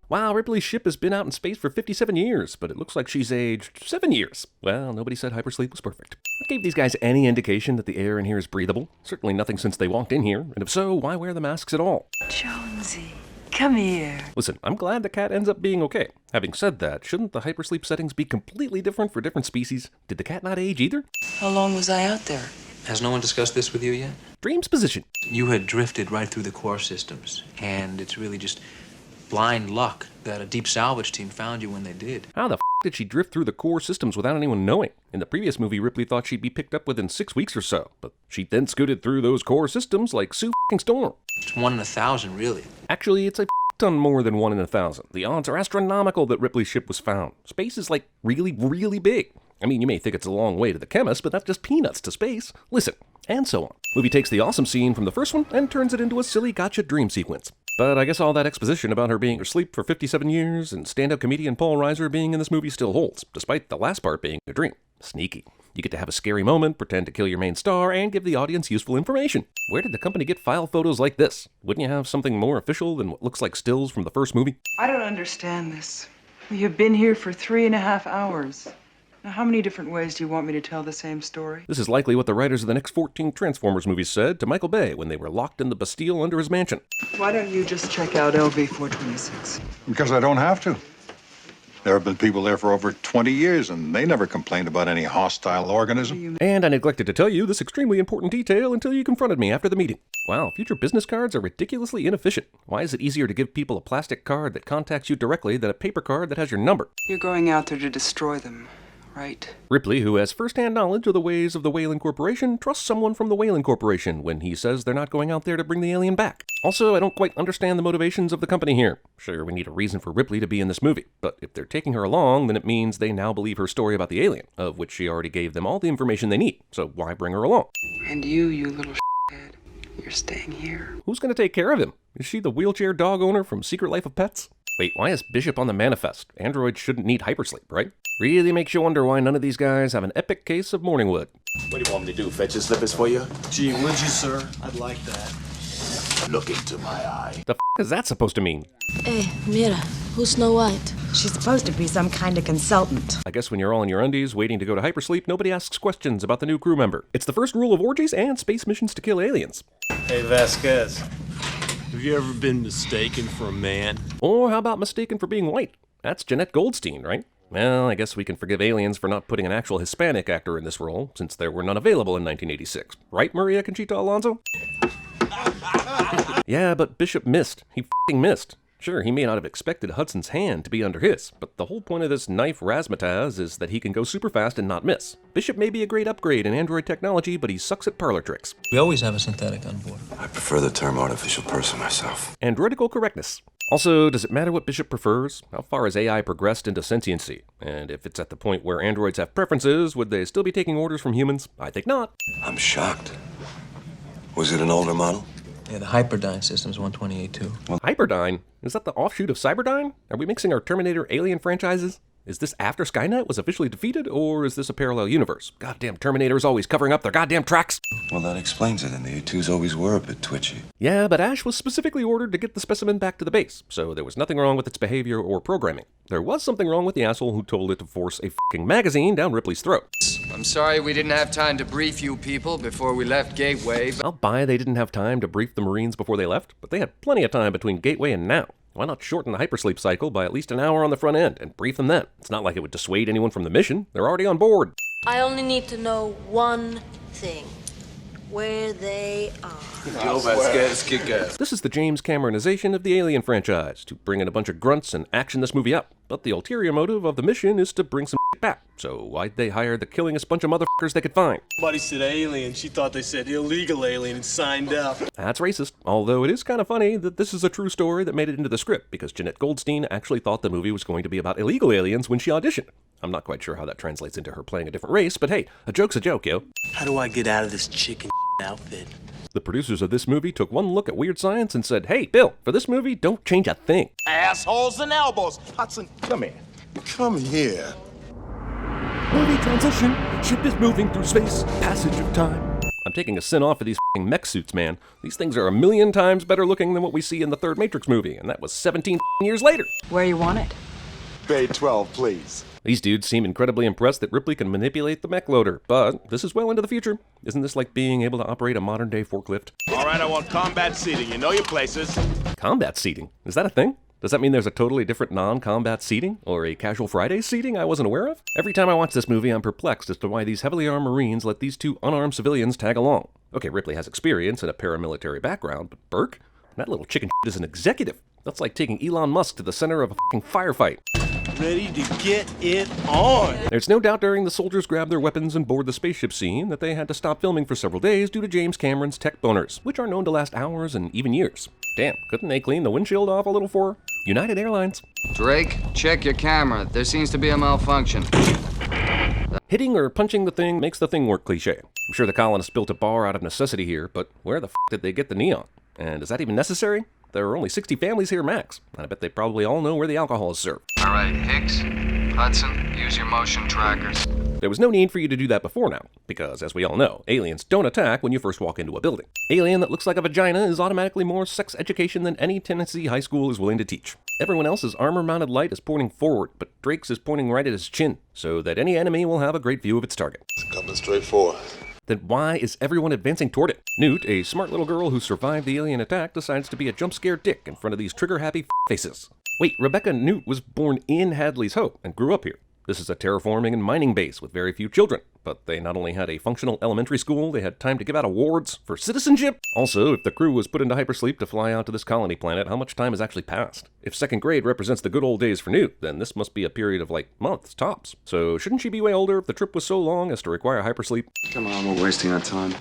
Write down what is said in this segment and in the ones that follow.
Wow, Ripley's ship has been out in space for 57 years, but it looks like she's aged 7 years. Well, nobody said hypersleep was perfect. What gave these guys any indication that the air in here is breathable? Certainly nothing since they walked in here, and if so, why wear the masks at all? Jonesy, come here. Listen, I'm glad the cat ends up being okay. Having said that, shouldn't the hypersleep settings be completely different for different species? Did the cat not age either? How long was I out there? Has no one discussed this with you yet? Dream's position. You had drifted right through the core systems, and it's really just blind luck that a deep salvage team found you when they did. How the f*** did she drift through the core systems without anyone knowing? In the previous movie, Ripley thought she'd be picked up within 6 weeks or so, but she then scooted through those core systems like Sue f***ing Storm. It's 1 in 1,000, really. Actually, it's a ton more than 1 in 1,000. The odds are astronomical that Ripley's ship was found. Space is like really, really big. I mean, you may think it's a long way to the chemist, but that's just peanuts to space. Listen, and so on. Movie takes the awesome scene from the first one and turns it into a silly gotcha dream sequence. But I guess all that exposition about her being asleep for 57 years and stand-up comedian Paul Reiser being in this movie still holds, despite the last part being a dream. Sneaky. You get to have a scary moment, pretend to kill your main star, and give the audience useful information. Where did the company get file photos like this? Wouldn't you have something more official than what looks like stills from the first movie? I don't understand this. We have been here for 3.5 hours. Now, how many different ways do you want me to tell the same story? This is likely what the writers of the next 14 Transformers movies said to Michael Bay when they were locked in the Bastille under his mansion. Why don't you just check out LV-426? Because I don't have to. There have been people there for over 20 years, and they never complained about any hostile organism. And I neglected to tell you this extremely important detail until you confronted me after the meeting. Wow, future business cards are ridiculously inefficient. Why is it easier to give people a plastic card that contacts you directly than a paper card that has your number? You're going out there to destroy them, right? Ripley, who has first-hand knowledge of the ways of the Weyland Corporation, trusts someone from the Weyland Corporation when he says they're not going out there to bring the alien back. Also, I don't quite understand the motivations of the company here. Sure, we need a reason for Ripley to be in this movie, but if they're taking her along, then it means they now believe her story about the alien, of which she already gave them all the information they need, so why bring her along? And you little shithead, you're staying here. Who's gonna take care of him? Is she the wheelchair dog owner from Secret Life of Pets? Wait, why is Bishop on the manifest? Androids shouldn't need hypersleep, right? Really makes you wonder why none of these guys have an epic case of morning wood. What do you want me to do, fetch your slippers for you? Gee, would you, sir? I'd like that. Look into my eye. The f*** is that supposed to mean? Hey, Mira, who's Snow White? She's supposed to be some kind of consultant. I guess when you're all in your undies waiting to go to hypersleep, nobody asks questions about the new crew member. It's the first rule of orgies and space missions to kill aliens. Hey, Vasquez. Have you ever been mistaken for a man? Or how about mistaken for being white? That's Jeanette Goldstein, right? Well, I guess we can forgive aliens for not putting an actual Hispanic actor in this role, since there were none available in 1986. Right, Maria Conchita Alonso? Yeah, but Bishop missed. He f***ing missed. Sure, he may not have expected Hudson's hand to be under his, but the whole point of this knife razzmatazz is that he can go super fast and not miss. Bishop may be a great upgrade in android technology, but he sucks at parlor tricks. We always have a synthetic on board. I prefer the term artificial person myself. Androidical correctness. Also, does it matter what Bishop prefers? How far has AI progressed into sentiency? And if it's at the point where androids have preferences, would they still be taking orders from humans? I think not. I'm shocked. Was it an older model? Yeah, the Hyperdyne system's 128.2. Hyperdyne? Is that the offshoot of Cyberdyne? Are we mixing our Terminator Alien franchises? Is this after Skynet was officially defeated, or is this a parallel universe? Goddamn Terminator is always covering up their goddamn tracks. Well, that explains it, and the A2s always were a bit twitchy. Yeah, but Ash was specifically ordered to get the specimen back to the base, so there was nothing wrong with its behavior or programming. There was something wrong with the asshole who told it to force a f***ing magazine down Ripley's throat. I'm sorry we didn't have time to brief you people before we left Gateway. I'll buy they didn't have time to brief the Marines before they left, but they had plenty of time between Gateway and now. Why not shorten the hypersleep cycle by at least an hour on the front end and brief them then? It's not like it would dissuade anyone from the mission. They're already on board. I only need to know one thing. Where they are. Joe Vasquez, kick ass. This is the James Cameronization of the Alien franchise, to bring in a bunch of grunts and action this movie up. But the ulterior motive of the mission is to bring some back. So why'd they hire the killingest bunch of motherfuckers they could find? Somebody said alien. She thought they said illegal alien and signed up. That's racist. Although it is kind of funny that this is a true story that made it into the script, because Jeanette Goldstein actually thought the movie was going to be about illegal aliens when she auditioned. I'm not quite sure how that translates into her playing a different race, but hey, a joke's a joke, yo. How do I get out of this chicken outfit? The producers of this movie took one look at Weird Science and said, hey, Bill, for this movie, don't change a thing. Assholes and elbows. Hudson, come here. Come here. Movie transition. Ship is moving through space. Passage of time. I'm taking a sin off of these f***ing mech suits, man. These things are 1,000,000 times better looking than what we see in the third Matrix movie, and that was 17 years later. Where you want it? Bay 12, please. These dudes seem incredibly impressed that Ripley can manipulate the mech loader, but this is well into the future. Isn't this like being able to operate a modern-day forklift? All right, I want combat seating. You know your places. Combat seating? Is that a thing? Does that mean there's a totally different non-combat seating? Or a casual Friday seating I wasn't aware of? Every time I watch this movie, I'm perplexed as to why these heavily armed Marines let these two unarmed civilians tag along. Okay, Ripley has experience and a paramilitary background, but Burke? That little chicken shit is an executive. That's like taking Elon Musk to the center of a fucking firefight. Ready to get it on. There's no doubt during the soldiers grab their weapons and board the spaceship scene that they had to stop filming for several days due to James Cameron's tech boners, which are known to last hours and even years. Damn, couldn't they clean the windshield off a little for her? United Airlines. Drake, check your camera. There seems to be a malfunction. Hitting or punching the thing makes the thing work cliche. I'm sure the colonists built a bar out of necessity here, but where the f*** did they get the neon? And is that even necessary? There are only 60 families here max, and I bet they probably all know where the alcohol is served. All right, Hicks, Hudson, use your motion trackers. There was no need for you to do that before now, because, as we all know, aliens don't attack when you first walk into a building. Alien that looks like a vagina is automatically more sex education than any Tennessee high school is willing to teach. Everyone else's armor-mounted light is pointing forward, but Drake's is pointing right at his chin, so that any enemy will have a great view of its target. It's coming straight forward. Then why is everyone advancing toward it? Newt, a smart little girl who survived the alien attack, decides to be a jump-scare dick in front of these trigger-happy faces. Wait, Rebecca Newt was born in Hadley's Hope and grew up here. This is a terraforming and mining base with very few children, but they not only had a functional elementary school, they had time to give out awards for citizenship. Also, if the crew was put into hypersleep to fly out to this colony planet, how much time has actually passed? If second grade represents the good old days for Newt, then this must be a period of like months, tops. So shouldn't she be way older if the trip was so long as to require hypersleep? Come on, we're wasting our time.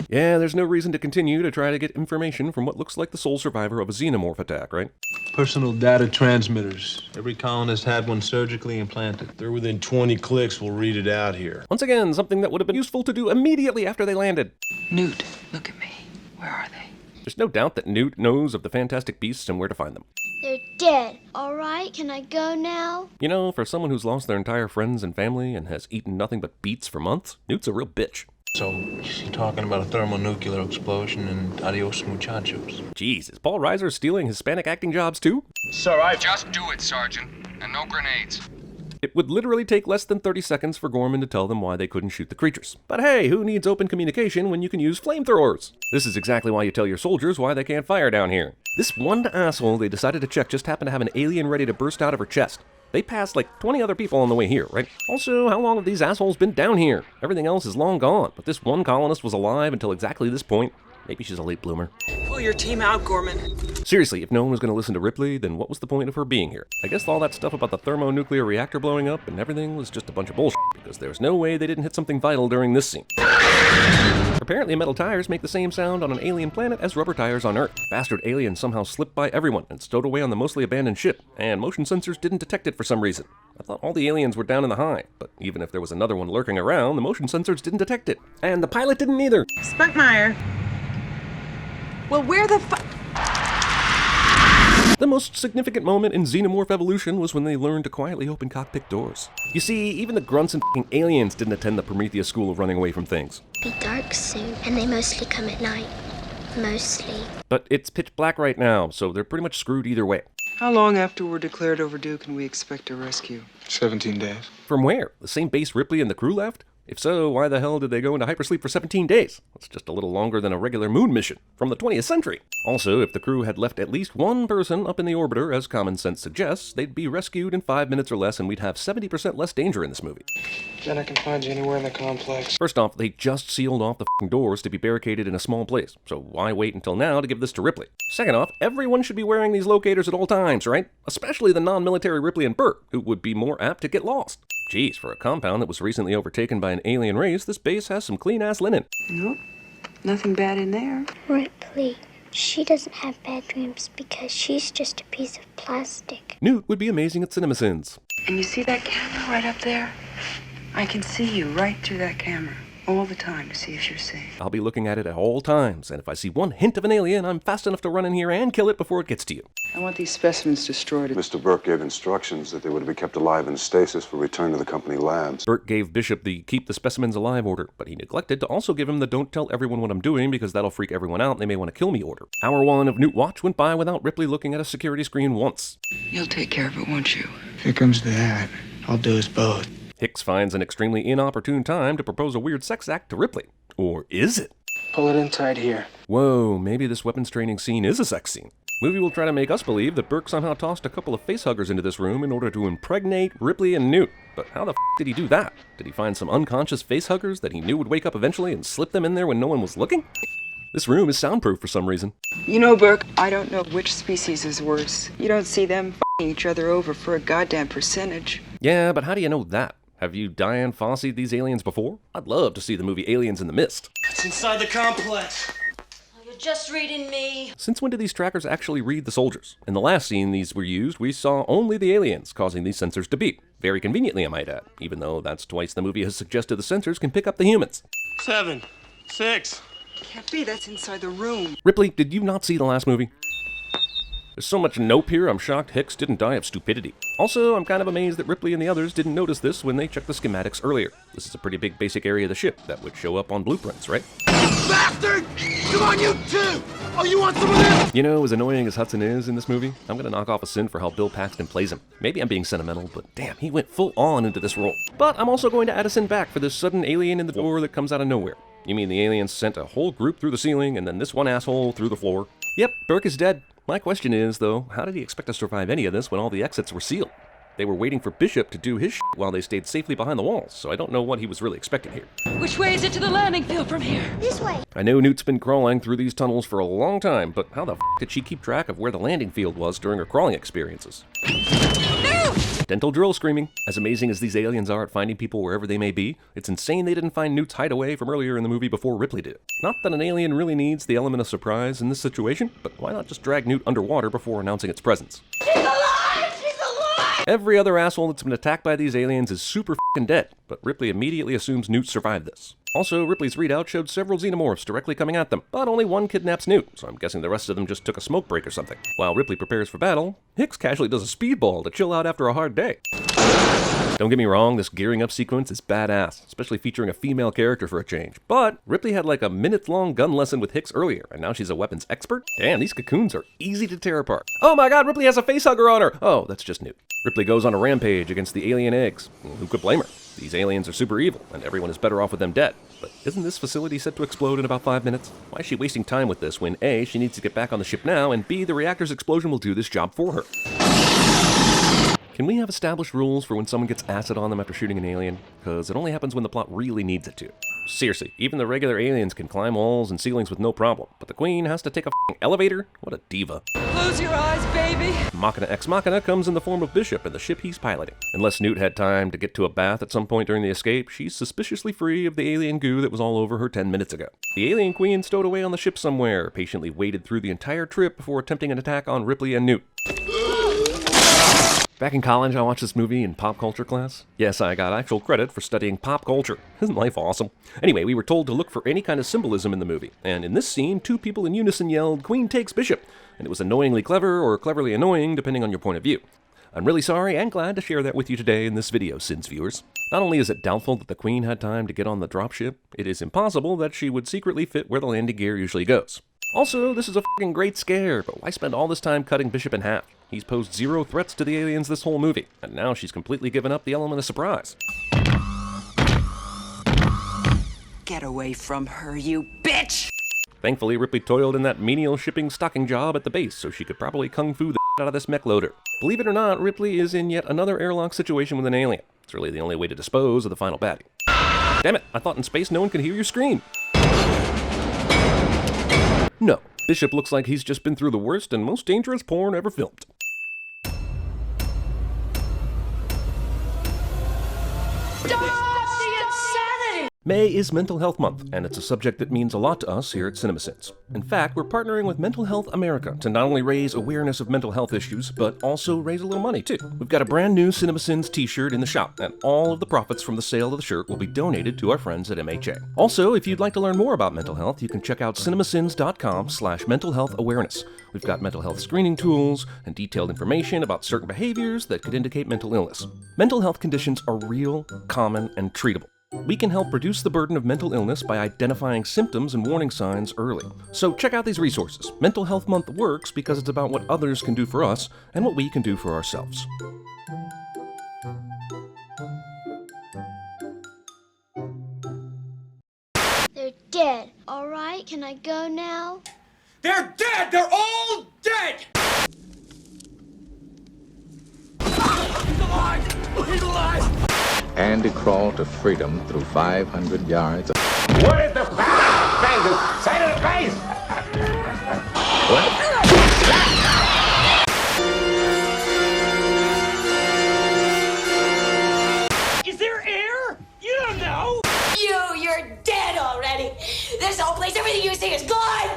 Yeah, there's no reason to continue to try to get information from what looks like the sole survivor of a xenomorph attack, right? Personal data transmitters. Every colonist had one surgically implanted. They're within 20 clicks. We'll read it out here. Once again, something that would have been useful to do immediately after they landed. Newt, look at me. Where are they? There's no doubt that Newt knows of the fantastic beasts and where to find them. They're dead. All right, can I go now? You know, for someone who's lost their entire friends and family and has eaten nothing but beets for months, Newt's a real bitch. So, you're talking about a thermonuclear explosion and adios muchachos. Jeez, is Paul Reiser stealing Hispanic acting jobs too? Sir, Just do it, Sergeant. And no grenades. It would literally take less than 30 seconds for Gorman to tell them why they couldn't shoot the creatures. But hey, who needs open communication when you can use flamethrowers? This is exactly why you tell your soldiers why they can't fire down here. This one asshole they decided to check just happened to have an alien ready to burst out of her chest. They passed like 20 other people on the way here, right? Also, how long have these assholes been down here? Everything else is long gone, but this one colonist was alive until exactly this point. Maybe she's a late bloomer. Pull your team out, Gorman. Seriously, if no one was going to listen to Ripley, then what was the point of her being here? I guess all that stuff about the thermonuclear reactor blowing up and everything was just a bunch of bullshit, because there's no way they didn't hit something vital during this scene. Apparently, metal tires make the same sound on an alien planet as rubber tires on Earth. Bastard alien somehow slipped by everyone and stowed away on the mostly abandoned ship, and motion sensors didn't detect it for some reason. I thought all the aliens were down in the hive, but even if there was another one lurking around, the motion sensors didn't detect it. And the pilot didn't either. Spunkmeyer. Well, where the The most significant moment in xenomorph evolution was when they learned to quietly open cockpit doors. You see, even the grunts and f***ing aliens didn't attend the Prometheus school of running away from things. Be dark soon, and they mostly come at night. Mostly. But it's pitch black right now, so they're pretty much screwed either way. How long after we're declared overdue can we expect a rescue? 17 days. From where? The same base Ripley and the crew left? If so, why the hell did they go into hypersleep for 17 days? That's just a little longer than a regular moon mission from the 20th century. Also, if the crew had left at least one person up in the orbiter, as common sense suggests, they'd be rescued in 5 minutes or less and we'd have 70% less danger in this movie. Then I can find you anywhere in the complex. First off, they just sealed off the f***ing doors to be barricaded in a small place, so why wait until now to give this to Ripley? Second off, everyone should be wearing these locators at all times, right? Especially the non-military Ripley and Burke, who would be more apt to get lost. Geez, for a compound that was recently overtaken by an alien race, this base has some clean-ass linen. Nope. Nothing bad in there. Ripley, she doesn't have bad dreams because she's just a piece of plastic. Newt would be amazing at CinemaSins. And you see that camera right up there? I can see you right through that camera. all the time to see if you're safe. I'll be looking at it at all times, and if I see one hint of an alien, I'm fast enough to run in here and kill it before it gets to you. I want these specimens destroyed. Mr. Burke gave instructions that they were to be kept alive in stasis for return to the company labs. Burke gave Bishop the keep the specimens alive order, but he neglected to also give him the don't tell everyone what I'm doing because that'll freak everyone out and they may want to kill me order. Hour 1 of Newt Watch went by without Ripley looking at a security screen once. You'll take care of it, won't you? If it comes to that, I'll do us both. Hicks finds an extremely inopportune time to propose a weird sex act to Ripley. Or is it? Pull it in tight here. Whoa, maybe this weapons training scene is a sex scene. Movie will try to make us believe that Burke somehow tossed a couple of facehuggers into this room in order to impregnate Ripley and Newt. But how the f*** did he do that? Did he find some unconscious facehuggers that he knew would wake up eventually and slip them in there when no one was looking? This room is soundproof for some reason. You know, Burke, I don't know which species is worse. You don't see them f***ing each other over for a goddamn percentage. Yeah, but how do you know that? Have you Diane Fossey'd these aliens before? I'd love to see the movie Aliens in the Mist. It's inside the complex. You're just reading me. Since when did these trackers actually read the soldiers? In the last scene these were used, we saw only the aliens, causing these sensors to beep. Very conveniently, I might add, even though that's twice the movie has suggested the sensors can pick up the humans. 7, 6. Can't be, that's inside the room. Ripley, did you not see the last movie? There's so much nope here, I'm shocked Hicks didn't die of stupidity. Also, I'm kind of amazed that Ripley and the others didn't notice this when they checked the schematics earlier. This is a pretty big basic area of the ship that would show up on blueprints, right? Bastard! Come on, you too! Oh, you want some of this? You know, as annoying as Hudson is in this movie, I'm gonna knock off a sin for how Bill Paxton plays him. Maybe I'm being sentimental, but damn, he went full on into this role. But I'm also going to add a sin back for this sudden alien in the door that comes out of nowhere. You mean the aliens sent a whole group through the ceiling and then this one asshole through the floor? Yep, Burke is dead. My question is, though, how did he expect to survive any of this when all the exits were sealed? They were waiting for Bishop to do his shit while they stayed safely behind the walls, so I don't know what he was really expecting here. Which way is it to the landing field from here? This way. I know Newt's been crawling through these tunnels for a long time, but how the f*** did she keep track of where the landing field was during her crawling experiences? Dental drill screaming. As amazing as these aliens are at finding people wherever they may be, it's insane they didn't find Newt's hideaway from earlier in the movie before Ripley did. Not that an alien really needs the element of surprise in this situation, but why not just drag Newt underwater before announcing its presence? She's alive! She's alive! Every other asshole that's been attacked by these aliens is super f***ing dead, but Ripley immediately assumes Newt survived this. Also, Ripley's readout showed several xenomorphs directly coming at them, but only one kidnaps Newt, so I'm guessing the rest of them just took a smoke break or something. While Ripley prepares for battle, Hicks casually does a speedball to chill out after a hard day. Don't get me wrong, this gearing up sequence is badass, especially featuring a female character for a change. But Ripley had like a minute-long gun lesson with Hicks earlier, and now she's a weapons expert? Damn, these cocoons are easy to tear apart. Oh my god, Ripley has a facehugger on her! Oh, that's just Newt. Ripley goes on a rampage against the alien eggs. Who could blame her? These aliens are super evil, and everyone is better off with them dead. But isn't this facility set to explode in about 5 minutes? Why is she wasting time with this when A, she needs to get back on the ship now, and B, the reactor's explosion will do this job for her? Can we have established rules for when someone gets acid on them after shooting an alien? Because it only happens when the plot really needs it to. Seriously, even the regular aliens can climb walls and ceilings with no problem, but the Queen has to take a f***ing elevator? What a diva. Close your eyes, baby. Machina Ex Machina comes in the form of Bishop and the ship he's piloting. Unless Newt had time to get to a bath at some point during the escape, she's suspiciously free of the alien goo that was all over her 10 minutes ago. The alien queen stowed away on the ship somewhere, patiently waited through the entire trip before attempting an attack on Ripley and Newt. Back in college, I watched this movie in pop culture class. Yes, I got actual credit for studying pop culture. Isn't life awesome? Anyway, we were told to look for any kind of symbolism in the movie, and in this scene, 2 people in unison yelled, "Queen takes Bishop," and it was annoyingly clever or cleverly annoying, depending on your point of view. I'm really sorry and glad to share that with you today in this video, Sins viewers. Not only is it doubtful that the Queen had time to get on the dropship, it is impossible that she would secretly fit where the landing gear usually goes. Also, this is a fucking great scare, but why spend all this time cutting Bishop in half? He's posed 0 threats to the aliens this whole movie, and now she's completely given up the element of surprise. Get away from her, you bitch! Thankfully, Ripley toiled in that menial shipping stocking job at the base, so she could probably kung fu the out of this mech loader. Believe it or not, Ripley is in yet another airlock situation with an alien. It's really the only way to dispose of the final baddie. Damn it, I thought in space no one could hear you scream. No, Bishop looks like he's just been through the worst and most dangerous porn ever filmed. May is Mental Health Month, and it's a subject that means a lot to us here at CinemaSins. In fact, we're partnering with Mental Health America to not only raise awareness of mental health issues, but also raise a little money too. We've got a brand new CinemaSins t-shirt in the shop, and all of the profits from the sale of the shirt will be donated to our friends at MHA. Also, if you'd like to learn more about mental health, you can check out cinemasins.com/mentalhealthawareness. We've got mental health screening tools and detailed information about certain behaviors that could indicate mental illness. Mental health conditions are real, common, and treatable. We can help reduce the burden of mental illness by identifying symptoms and warning signs early. So check out these resources. Mental Health Month works because it's about what others can do for us and what we can do for ourselves. They're dead. All right, can I go now? They're dead! They're all dead! He's alive! He's alive! Andy crawled to freedom through 500 yards. What is the face? Say to the face! What? Is there air? You don't know! You're dead already. This whole place, everything you see is gone.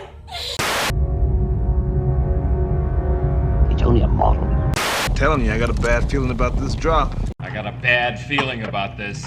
It's only a model. I'm telling you, I got a bad feeling about this drop. I got a bad feeling about this.